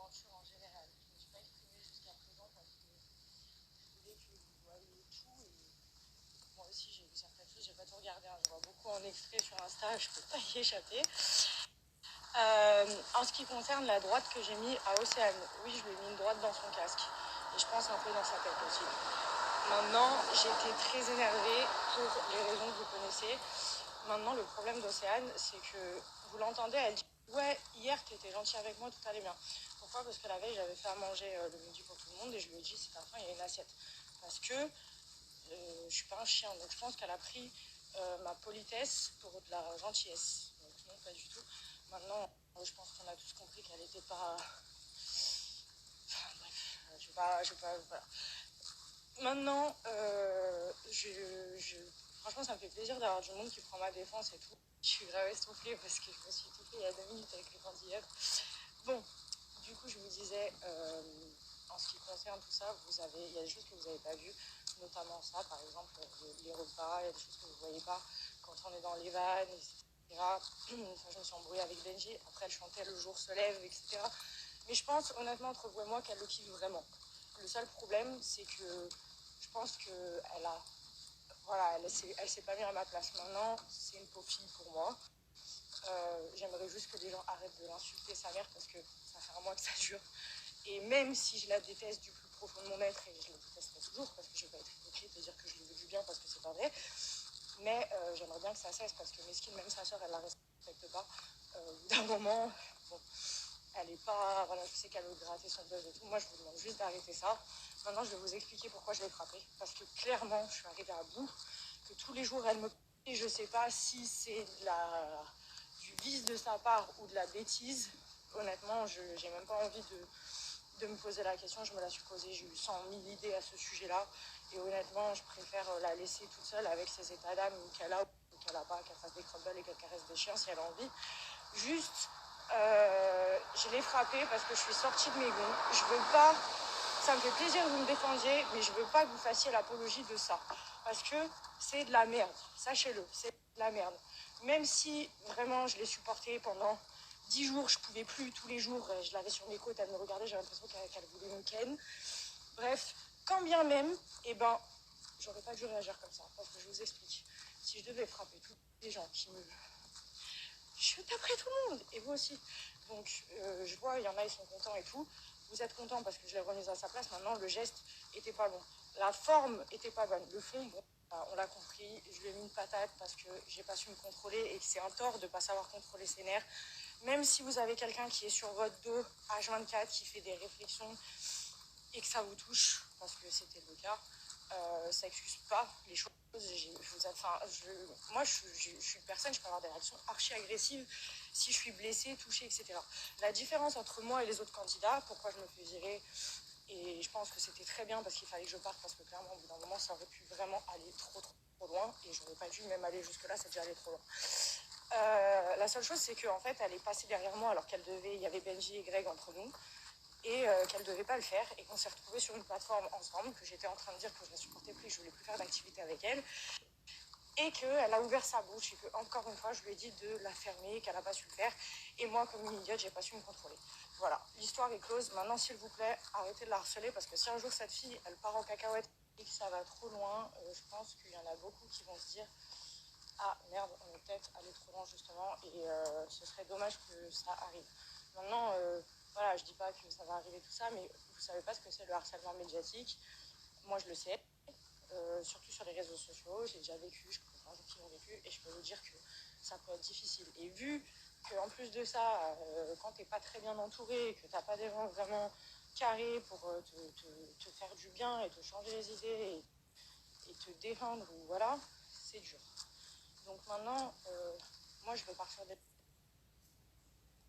aventure en général. Je ne me suis pas exprimée jusqu'à présent parce que je voulais que vous voyiez tout et moi aussi j'ai vu certaines choses, j'ai pas tout regardé, hein. Je vois beaucoup en extrait sur Insta, je peux pas y échapper. En ce qui concerne la droite que j'ai mis à Océane, oui, je lui ai mis une droite dans son casque et je pense un peu dans sa tête aussi. Maintenant, j'étais très énervée pour les raisons que vous connaissez. Maintenant, le problème d'Océane, c'est que vous l'entendez, elle dit « Ouais, hier, tu étais gentille avec moi, tout allait bien. » Pourquoi? Parce que la veille, j'avais fait à manger le midi pour tout le monde et je lui ai dit « C'est à la fin, il y a une assiette. » Parce que je suis pas un chien, donc je pense qu'elle a pris ma politesse pour de la gentillesse. Donc non, pas du tout. Maintenant, je pense qu'on a tous compris qu'elle n'était pas... Enfin, bref, je vais pas voilà. Maintenant, franchement, ça me fait plaisir d'avoir du monde qui prend ma défense et tout. Je suis grave essoufflée parce que je me suis étouffée il y a 2 minutes avec les candidats. Bon, du coup, je vous disais, en ce qui concerne tout ça, il y a des choses que vous n'avez pas vues, notamment ça, par exemple, les repas, il y a des choses que vous ne voyez pas quand on est dans les vannes, etc. Enfin, je me suis embrouillée avec Benji, après elle chantait Le jour se lève, etc. Mais je pense, honnêtement, entre vous et moi, qu'elle le kiffe vraiment. Le seul problème, c'est que je pense qu'elle a... Voilà, elle s'est pas mise à ma place. Maintenant, c'est une pauvre fille pour moi. J'aimerais juste que les gens arrêtent de l'insulter, sa mère, parce que ça fait un mois que ça dure. Et même si je la déteste du plus profond de mon être, et je la détesterai toujours, parce que je vais pas être hypocrite et dire que je lui veux du bien, parce que c'est pas vrai, mais j'aimerais bien que ça cesse, parce que mesquine, même sa soeur, elle la respecte pas. Au bout d'un moment, bon, elle est pas... Voilà, je sais qu'elle veut gratter son buzz et tout. Moi, je vous demande juste d'arrêter ça. Maintenant, je vais vous expliquer pourquoi je l'ai frappée. Parce que clairement, je suis arrivée à bout, que tous les jours, elle me... Et je sais pas si c'est du vice de sa part ou de la bêtise. Honnêtement, je n'ai même pas envie de me poser la question. Je me la suis posée, j'ai eu 100 000 idées à ce sujet-là. Et honnêtement, je préfère la laisser toute seule avec ses états d'âme qu'elle a ou qu'elle a pas, qu'elle fasse des crumbles et qu'elle caresse des chiens si elle a envie. Juste, je l'ai frappée parce que je suis sortie de mes gonds. Je veux pas... Ça me fait plaisir que vous me défendiez, mais je veux pas que vous fassiez l'apologie de ça. Parce que c'est de la merde. Sachez-le, c'est de la merde. Même si, vraiment, je l'ai supportée pendant 10 jours, je pouvais plus tous les jours. Je l'avais sur mes côtes, elle me regardait, j'avais l'impression qu'elle voulait me ken. Bref, quand bien même, eh ben, j'aurais pas dû réagir comme ça. Parce que je vous explique. Si je devais frapper tous les gens qui me... Je taperais tout le monde, et vous aussi. Donc, je vois, il y en a, ils sont contents et tout. Vous êtes contents parce que je l'ai remise à sa place. Maintenant, le geste était pas bon. La forme était pas bonne. Le fond, bon, on l'a compris. Je lui ai mis une patate parce que j'ai pas su me contrôler et que c'est un tort de pas savoir contrôler ses nerfs. Même si vous avez quelqu'un qui est sur votre dos, H24, qui fait des réflexions et que ça vous touche, parce que c'était le cas, ça excuse pas les choses. Moi, je suis une personne, je peux avoir des réactions archi agressives si je suis blessée, touchée, etc. La différence entre moi et les autres candidats, pourquoi je me fais virer, et je pense que c'était très bien parce qu'il fallait que je parte, parce que clairement, au bout d'un moment, ça aurait pu vraiment aller trop loin, et j'aurais pas dû même aller jusque-là, c'est déjà allé trop loin. La seule chose, c'est qu'en fait, elle est passée derrière moi alors il y avait Benji et Greg entre nous, et qu'elle ne devait pas le faire, et qu'on s'est retrouvés sur une plateforme ensemble, que j'étais en train de dire que je la supportais plus, que je voulais plus faire d'activité avec elle, et qu'elle a ouvert sa bouche, et que encore une fois je lui ai dit de la fermer, qu'elle n'a pas su le faire, et moi comme une idiote j'ai pas su me contrôler. Voilà, l'histoire est close. Maintenant, s'il vous plaît, arrêtez de la harceler, parce que si un jour cette fille elle part en cacahuète et que ça va trop loin, je pense qu'il y en a beaucoup qui vont se dire ah merde, on est peut-être allé trop loin justement, et ce serait dommage que ça arrive. Maintenant, voilà, je dis pas que ça va arriver tout ça, mais vous savez pas ce que c'est le harcèlement médiatique. Moi, je le sais, surtout sur les réseaux sociaux. J'ai déjà vécu, je connais plein de gens qui l'ont vécu, et je peux vous dire que ça peut être difficile. Et vu qu'en plus de ça, quand t'es pas très bien entouré, que t'as pas des gens vraiment carrés pour te faire du bien et te changer les idées et te défendre, ou voilà, c'est dur. Donc maintenant, moi, je vais partir des...